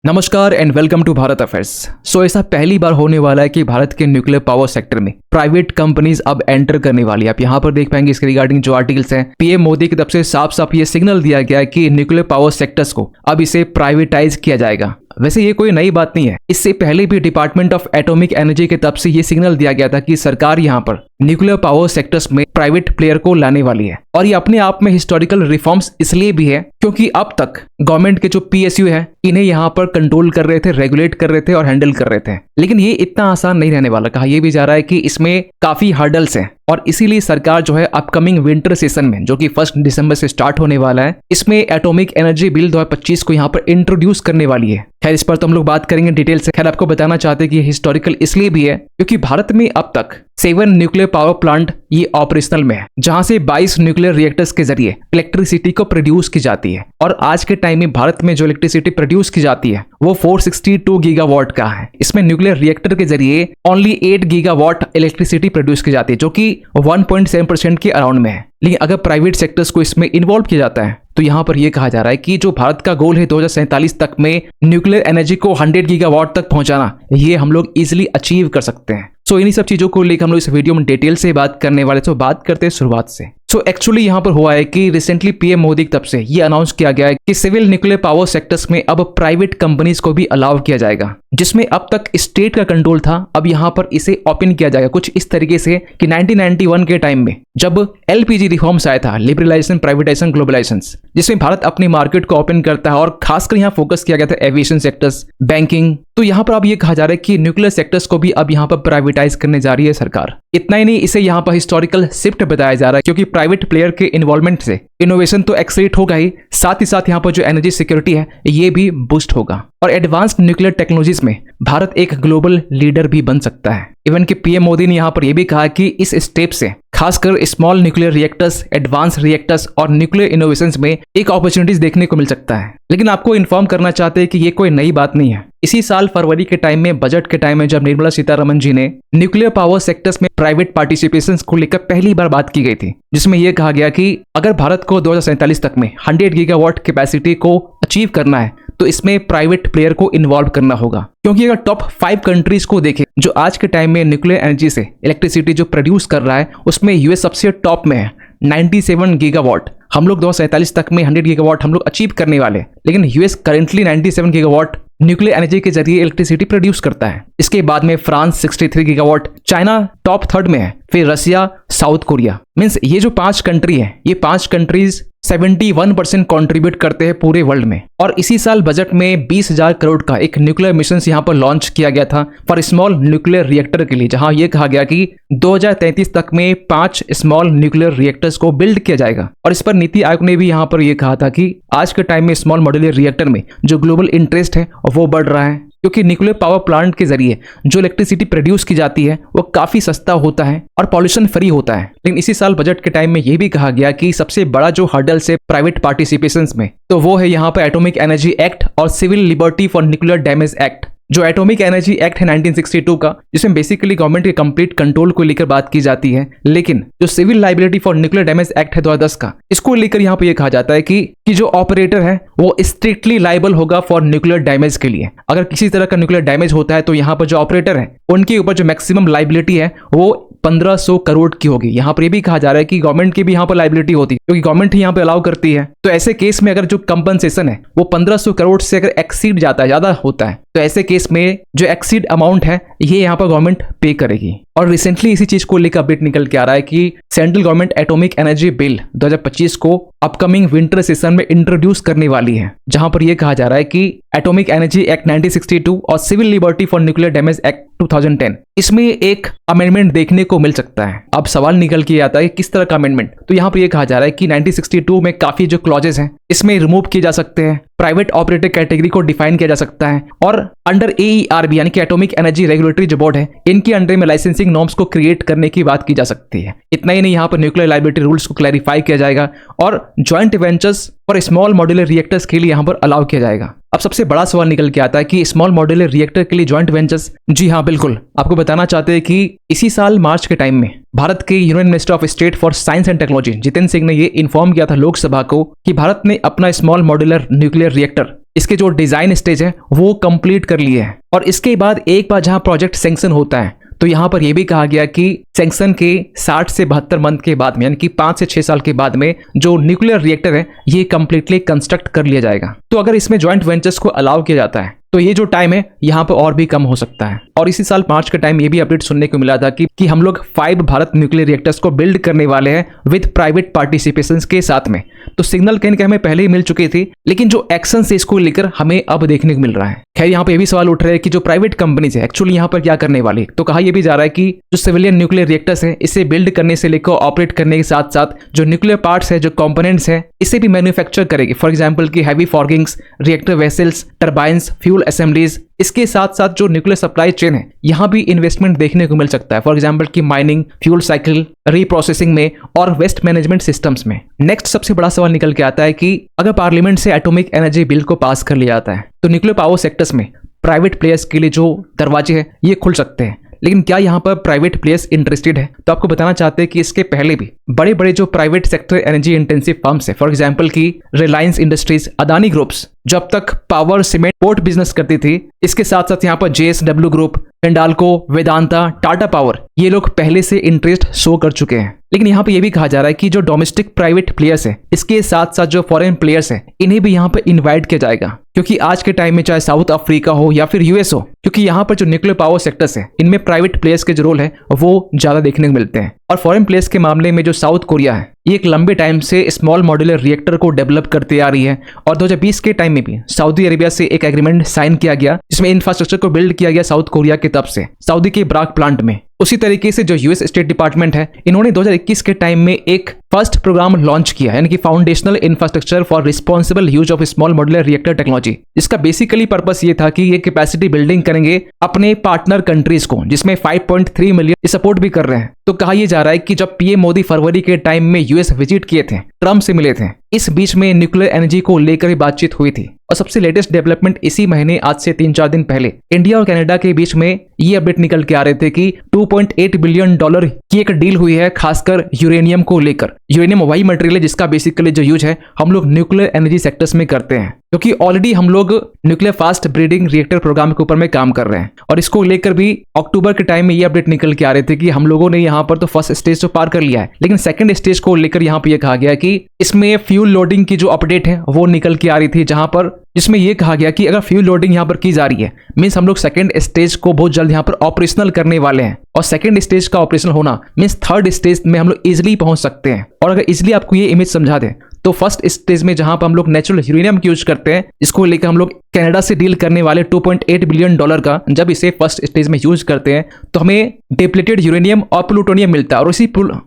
नमस्कार and welcome to Bharat affairs. So ऐसा पहली बार होने वाला है कि भारत के न्यूक्लियर पावर सेक्टर में प्राइवेट कंपनीज अब एंटर करने वाली है। आप यहाँ पर देख पाएंगे इसके रिगार्डिंग जो आर्टिकल्स हैं, पीएम मोदी की तरफ से साफ साफ ये सिग्नल दिया गया है कि न्यूक्लियर पावर सेक्टर्स को अब इसे प्राइवेटाइज किया जाएगा। वैसे ये कोई नई बात नहीं है, इससे पहले भी डिपार्टमेंट ऑफ एटॉमिक एनर्जी की तरफ से ये सिग्नल दिया गया था कि सरकार यहाँ पर न्यूक्लियर पावर सेक्टर्स में प्राइवेट प्लेयर को लाने वाली है। और ये अपने आप में हिस्टोरिकल रिफॉर्म्स इसलिए भी है क्योंकि अब तक गवर्नमेंट के जो पीएसयू है इन्हें यहाँ पर कंट्रोल कर रहे थे, रेगुलेट कर रहे थे और हैंडल कर रहे थे। लेकिन ये इतना आसान नहीं रहने वाला। कहा यह भी जा रहा है कि इसमें काफी हर्डल्स हैं और इसीलिए सरकार जो है अपकमिंग विंटर सेशन में, जो कि 1 दिसंबर से स्टार्ट होने वाला है, इसमें एटॉमिक एनर्जी बिल 2025 को यहाँ पर इंट्रोड्यूस करने वाली है। खैर इस पर तो हम लोग बात करेंगे डिटेल से। खैर आपको बताना चाहते हैं कि ये हिस्टोरिकल इसलिए भी है क्योंकि भारत में अब तक 7 न्यूक्लियर पावर प्लांट ये ऑपरेशनल में है, जहां से 22 न्यूक्लियर रिएक्टर्स के जरिए इलेक्ट्रिसिटी को प्रोड्यूस की जाती है। और आज के टाइम में भारत में जो इलेक्ट्रिसिटी प्रोड्यूस की जाती है वो 462 गीगावाट का है। इसमें न्यूक्लियर रिएक्टर के जरिए ओनली 8 गीगावाट इलेक्ट्रिसिटी प्रोड्यूस की जाती है, जो कि 1.7% के अराउंड में है। लेकिन अगर प्राइवेट सेक्टर्स को इसमें इन्वॉल्व किया जाता है तो यहाँ पर यह कहा जा रहा है कि जो भारत का गोल है 2047 तक में न्यूक्लियर एनर्जी को 100 गीगावाट तक पहुंचाना, ये हम लोग इजिली अचीव कर सकते हैं। सो इन्हीं सब चीजों को लेकर हम लोग इस वीडियो में डिटेल से बात करने वाले। तो बात करते हैं शुरुआत से। सो एक्चुअली यहाँ पर हुआ है कि रिसेंटली पीएम मोदी की तरफ से ये अनाउंस किया गया है कि सिविल न्यूक्लियर पावर सेक्टर्स में अब प्राइवेट कंपनीज को भी अलाउ किया जाएगा, जिसमें अब तक स्टेट का कंट्रोल था, अब यहाँ पर इसे ओपन किया जाएगा कुछ इस तरीके से कि 1991 के टाइम में जब एलपीजी रिफॉर्म्स आया था, लिबरलाइजेशन, प्राइवेटाइजेशन, ग्लोबलाइजेशन, जिसमें भारत अपनी मार्केट को ओपन करता है और खासकर यहाँ फोकस किया गया था एविएशन सेक्टर्स, बैंकिंग। तो यहाँ पर अब ये कहा जा रहा है कि न्यूक्लियर सेक्टर्स को भी अब यहाँ पर प्राइवेटाइज करने जा रही है सरकार। इतना ही नहीं, इसे यहाँ पर हिस्टोरिकल शिफ्ट बताया जा रहा है क्योंकि प्राइवेट प्लेयर के इन्वॉल्वमेंट से इनोवेशन तो एक्सेलरेट होगा ही साथ यहाँ पर जो एनर्जी सिक्योरिटी है ये भी बूस्ट होगा और एडवांस्ड न्यूक्लियर टेक्नोलॉजीज में भारत एक ग्लोबल लीडर भी बन सकता है। इवन कि पीएम मोदी ने यहाँ पर यह भी कहा कि इस स्टेप से खासकर small nuclear reactors, advance reactors और न्यूक्लियर इनोवेशंस में एक अपॉर्चुनिटीज देखने को मिल सकता है। लेकिन आपको इन्फॉर्म करना चाहते हैं कि ये कोई नई बात नहीं है। इसी साल फरवरी के टाइम में, बजट के टाइम में, जब निर्मला सीतारमण जी ने न्यूक्लियर पावर सेक्टर्स में प्राइवेट पार्टिसिपेशन को लेकर पहली बार बात की गई थी, जिसमें यह कहा गया कि अगर भारत को 2047 तक में 100 गीगावाट कैपेसिटी को अचीव करना है तो इसमें प्राइवेट प्लेयर को इन्वॉल्व करना होगा। क्योंकि अगर टॉप 5 कंट्रीज को देखें जो आज के टाइम में न्यूक्लियर एनर्जी से इलेक्ट्रिसिटी जो प्रोड्यूस कर रहा है, उसमें यूएस सबसे टॉप में है 97 गीगावाट। हम लोग 2047 तक में 100 गीगावाट हम लोग अचीव करने वाले, लेकिन US currently 97 gigawatt nuclear energy के जरिए इलेक्ट्रिसिटी प्रोड्यूस करता है। इसके बाद में France 63 gigawatt, China top 3rd में है, फिर रशिया, साउथ कोरिया। मींस ये जो 5 कंट्री है, ये 5 कंट्रीज 71% कंट्रीब्यूट करते हैं पूरे वर्ल्ड में। और इसी साल बजट में 20,000 करोड़ का एक न्यूक्लियर मिशन यहाँ पर लॉन्च किया गया था फॉर स्मॉल न्यूक्लियर रिएक्टर के लिए, जहां यह कहा गया कि 2033 तक में 5 स्मॉल न्यूक्लियर रिएक्टर्स को बिल्ड किया जाएगा। और इस पर नीति आयोग ने भी यहाँ पर यह कहा था कि आज के टाइम में स्मॉल मॉड्यूलर रिएक्टर में जो ग्लोबल इंटरेस्ट है वो बढ़ रहा है क्योंकि न्यूक्लियर पावर प्लांट के जरिए जो इलेक्ट्रिसिटी प्रोड्यूस की जाती है वो काफी सस्ता होता है और पॉल्यूशन फ्री होता है। लेकिन इसी साल बजट के टाइम में ये भी कहा गया कि सबसे बड़ा जो हर्डल है प्राइवेट पार्टिसिपेशन में, तो वो है यहाँ पर एटॉमिक एनर्जी एक्ट और civil liberty for nuclear damage act. जो एटॉमिक एनर्जी एक्ट है 1962 का, जिसमें बेसिकली गवर्नमेंट के कंप्लीट कंट्रोल को लेकर बात की जाती है, लेकिन जो civil liability for nuclear damage act है 2010 का, इसको लेकर यहाँ पे ये कहा जाता है कि जो ऑपरेटर है वो स्ट्रिक्टली लाइबल होगा फॉर न्यूक्लियर डैमेज के लिए। अगर किसी तरह का न्यूक्लियर डैमेज होता है तो यहाँ पर जो ऑपरेटर है उनके ऊपर जो मैक्सिमम लाइबिलिटी है वो 1500 करोड़ की होगी। यहाँ पर ये भी कहा जा रहा है कि गवर्नमेंट की भी यहाँ पर लाइबिलिटी होती है क्योंकि गवर्नमेंट ही यहाँ पे अलाउ करती है। तो ऐसे केस में अगर जो कंपनसेशन है वो 1500 करोड़ से अगर एक्सीड जाता है, ज्यादा होता है, तो ऐसे केस में जो एक्सीड अमाउंट है ये यहाँ पर गवर्नमेंट पे करेगी। और रिसेंटली इसी चीज को लेकर अपडेट निकल के आ रहा है कि central government atomic energy bill 2025 को अपकमिंग विंटर सेशन में इंट्रोड्यूस करने वाली है, जहां पर यह कहा जा रहा है कि एटॉमिक एनर्जी एक्ट 1962 और civil liberty for nuclear damage act 2010, इसमें एक अमेंडमेंट देखने को मिल सकता है। अब सवाल निकल के आता है किस तरह का अमेंडमेंट। तो यहाँ पर यह कहा जा रहा है कि 1962 में काफी जो क्लॉजेस हैं इसमें रिमूव किए जा सकते हैं, प्राइवेट ऑपरेटर कैटेगरी को डिफाइन किया जा सकता है और अंडर एईआरबी यानी कि एटॉमिक एनर्जी रेगुलेटरी जो बोर्ड है, इनके अंडर में लाइसेंसिंग नॉर्म्स को क्रिएट करने की बात की जा सकती है। इतना ही नहीं, यहाँ पर न्यूक्लियर लाइबिलिटी रूल्स को क्लैरिफाई किया जाएगा और ज्वाइंट वेंचर्स और स्मॉल मॉड्यूलर रिएक्टर्स के लिए यहाँ पर अलाउ किया जाएगा। अब सबसे बड़ा सवाल निकल के आता है कि स्मॉल मॉड्यूलर रिएक्टर के लिए ज्वाइंट वेंचर्स, जी हाँ बिल्कुल, आपको बताना चाहते हैं कि इसी साल मार्च के टाइम में भारत के union minister of state for science and technology Jitendra Singh ने ये इन्फॉर्म किया था लोकसभा को कि भारत ने अपना स्मॉल मॉड्यूलर न्यूक्लियर रिएक्टर इसके जो डिजाइन स्टेज है वो कंप्लीट कर लिए हैं। और इसके बाद एक बार जहां प्रोजेक्ट सैंक्शन होता है तो यहाँ पर यह भी कहा गया कि सैंक्शन के 60 से 72 मंथ के बाद में, यानी कि 5 से 6 साल के बाद में जो न्यूक्लियर रिएक्टर है ये कंप्लीटली कंस्ट्रक्ट कर लिया जाएगा। तो अगर इसमें ज्वाइंट वेंचर्स को अलाउ किया जाता है तो ये जो टाइम है यहाँ पर और भी कम हो सकता है। और इसी साल मार्च के टाइम ये भी अपडेट सुनने को मिला था कि हम लोग 5 भारत न्यूक्लियर रिएक्टर्स को बिल्ड करने वाले हैं विद प्राइवेट पार्टिसिपेशन के साथ में। तो सिग्नल कहीं हमें पहले ही मिल चुकी थी, लेकिन जो एक्शन से इसको लेकर हमें अब देखने को मिल रहा है। खैर यहाँ पे ये भी सवाल उठ रहा है कि जो प्राइवेट कंपनीज है एक्चुअली यहाँ पर क्या करने वाली। तो कहा यह भी जा रहा है कि जो सिविलियन न्यूक्लियर रिएक्टर्स है इसे बिल्ड करने से लेकर ऑपरेट करने के साथ साथ जो न्यूक्लियर पार्ट्स है, जो कंपोनेंट्स है, इसे भी मैन्युफैक्चर करेगी। फॉर एग्जांपल की heavy forgings, reactor vessels, turbines, fuel assemblies, इसके साथ साथ जो न्यूक्लियर सप्लाई चेन है यहाँ भी इन्वेस्टमेंट देखने को मिल सकता है। फॉर एग्जांपल की माइनिंग, फ्यूल साइकिल, रीप्रोसेसिंग में और वेस्ट मैनेजमेंट सिस्टम्स में। नेक्स्ट सबसे बड़ा सवाल निकल के आता है कि अगर पार्लियामेंट से एटॉमिक एनर्जी बिल को पास कर लिया जाता है तो न्यूक्लियर पावर सेक्टर्स में प्राइवेट प्लेयर्स के लिए जो दरवाजे हैं ये खुल सकते हैं। लेकिन क्या यहाँ पर प्राइवेट प्लेयर्स इंटरेस्टेड है? तो आपको बताना चाहते हैं कि इसके पहले भी बड़े बड़े जो private sector energy intensive firms है, फॉर एग्जांपल की रिलायंस इंडस्ट्रीज, अदानी ग्रुप्स, जब तक पावर, सीमेंट, पोर्ट बिजनेस करती थी, इसके साथ साथ यहाँ पर JSW group, Hindalco, Vedanta, Tata power, ये लोग पहले से इंटरेस्ट शो कर चुके हैं। लेकिन यहाँ पे ये भी कहा जा रहा है कि जो डोमेस्टिक प्राइवेट प्लेयर्स है इसके साथ साथ जो फॉरेन प्लेयर्स है इन्हें भी यहाँ पे इनवाइट किया जाएगा, क्योंकि आज के टाइम में चाहे साउथ अफ्रीका हो या फिर US हो, क्योंकि यहाँ पर जो न्यूक्लियर पावर सेक्टर्स है इनमें प्राइवेट प्लेयर्स के जो रोल है वो ज्यादा देखने को मिलते हैं। और फॉरेन प्लेयर्स के मामले में जो साउथ कोरिया है ये एक लंबे टाइम से स्मॉल मॉड्यूलर रिएक्टर को डेवलप करते आ रही है। और 2020 के टाइम में भी सऊदी अरेबिया से एक एग्रीमेंट साइन किया गया जिसमें इंफ्रास्ट्रक्चर को बिल्ड किया गया साउथ कोरिया की तरफ से सऊदी के ब्राक प्लांट में। उसी तरीके से जो US स्टेट डिपार्टमेंट है इन्होंने 2021 के टाइम में एक फर्स्ट प्रोग्राम लॉन्च किया, यानी कि foundational infrastructure for responsible use of small modular reactor technology, जिसका बेसिकली पर्पस ये था कि ये कैपेसिटी बिल्डिंग करेंगे अपने पार्टनर कंट्रीज को, जिसमें 5.3 मिलियन सपोर्ट भी कर रहे हैं। तो कहा यह जा रहा है कि जब PM मोदी फरवरी के टाइम में US विजिट किए थे, ट्रम्प से मिले थे, इस बीच में न्यूक्लियर एनर्जी को लेकर भी बातचीत हुई थी। और सबसे लेटेस्ट डेवलपमेंट इसी महीने आज से 3-4 दिन पहले इंडिया और कनाडा के बीच में ये अपडेट निकल के आ रहे थे कि $2.8 बिलियन की एक डील हुई है, खासकर यूरेनियम को लेकर। यूरेनियम वही मटेरियल है जिसका बेसिकली जो यूज है हम लोग न्यूक्लियर एनर्जी सेक्टर्स में करते हैं, क्योंकि ऑलरेडी हम लोग nuclear fast breeding reactor programme के ऊपर में काम कर रहे हैं। और इसको लेकर भी अक्टूबर के टाइम में ये अपडेट निकल के आ रहे थे कि हम लोगों ने यहाँ पर तो फर्स्ट स्टेज तो पार कर लिया है, लेकिन सेकंड स्टेज को लेकर यहाँ पे ये कहा गया कि इसमें फ्यूल लोडिंग की जो अपडेट है वो निकल के आ रही थी, जहां पर जिसमें यह कहा गया कि अगर फ्यूल लोडिंग यहाँ पर की जा रही है मीन्स हम लोग सेकंड स्टेज को बहुत जल्द यहाँ पर ऑपरेशनल करने वाले हैं। और सेकंड स्टेज का ऑपरेशनल होना मीन्स थर्ड स्टेज में हम लोग इजिली पहुंच सकते हैं। और अगर इजिली आपको ये इमेज समझा दे तो फर्स्ट स्टेज में जहां पर हम लोग नेचुरल यूरेनियम यूज करते हैं, इसको लेकर हम लोग कनाडा से डील करने वाले $2.8 बिलियन का, जब इसे फर्स्ट स्टेज में यूज करते हैं तो हमें डिप्लीटेड यूरेनियम और प्लूटोनियम मिलता है।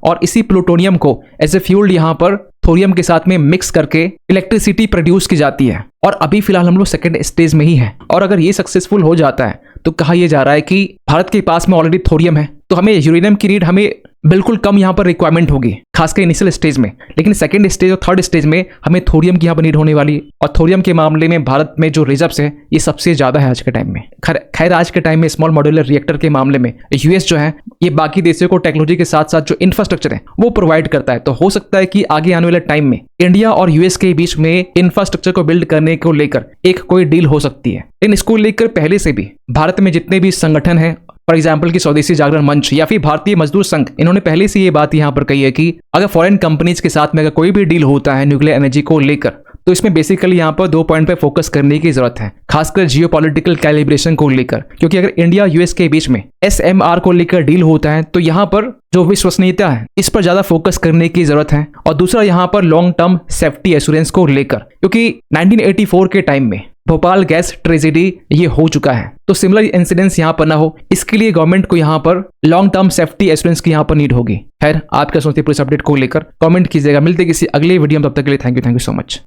और इसी प्लूटोनियम को एज ए फ्यूल यहाँ पर थोरियम के साथ में मिक्स करके इलेक्ट्रिसिटी प्रोड्यूस की जाती है। और अभी फिलहाल हम लोग सेकंड स्टेज में ही है। और अगर ये सक्सेसफुल हो जाता है तो कहा यह जा रहा है कि भारत के पास में ऑलरेडी थोरियम है, तो हमें यूरेनियम की नीड हमें बिल्कुल कम यहाँ पर रिक्वायरमेंट होगी, खासकर इनिशियल स्टेज में। लेकिन सेकंड स्टेज और थर्ड स्टेज में हमें थोरियम की यहाँ पर नीड होने वाली। और थोरियम के मामले में भारत में जो रिजर्व्स है ये सबसे ज्यादा है आज के टाइम में। खैर आज के टाइम में स्मॉल मॉड्यूलर रिएक्टर के मामले में US जो है ये बाकी देशों को टेक्नोलॉजी के साथ साथ जो इंफ्रास्ट्रक्चर है वो प्रोवाइड करता है। तो हो सकता है कि आगे आने वाले टाइम में इंडिया और US के बीच में इंफ्रास्ट्रक्चर को बिल्ड करने को लेकर एक कोई डील हो सकती है। लेकिन इसको लेकर पहले से भी भारत में जितने भी संगठन हैं, फॉर एग्जाम्पल की स्वदेशी जागरण मंच या फिर भारतीय मजदूर संघ, इन्होंने पहले से ये बात यहाँ पर कही है कि अगर फॉरेन कंपनीज के साथ में अगर कोई भी डील होता है न्यूक्लियर एनर्जी को लेकर तो इसमें बेसिकली यहाँ पर 2 पॉइंट पे फोकस करने की जरूरत है, खासकर जियोपॉलिटिकल कैलिब्रेशन को लेकर। क्योंकि अगर इंडिया US के बीच में SMR को लेकर डील होता है तो यहाँ पर जो विश्वसनीयता है इस पर ज्यादा फोकस करने की जरूरत है। और दूसरा यहाँ पर लॉन्ग टर्म सेफ्टी एश्योरेंस को लेकर, क्योंकि 1984 के टाइम में भोपाल गैस ट्रेजेडी ये हो चुका है, तो सिमिलर इंसिडेंट्स यहाँ पर ना हो, इसके लिए गवर्नमेंट को यहाँ पर लॉन्ग टर्म सेफ्टी एश्योरेंस की यहाँ पर नीड होगी। खैर आप क्या सोचते हैं पूरे अपडेट को लेकर कमेंट कीजिएगा। मिलते किसी अगले वीडियो में, तब तक के लिए थैंक यू सो मच।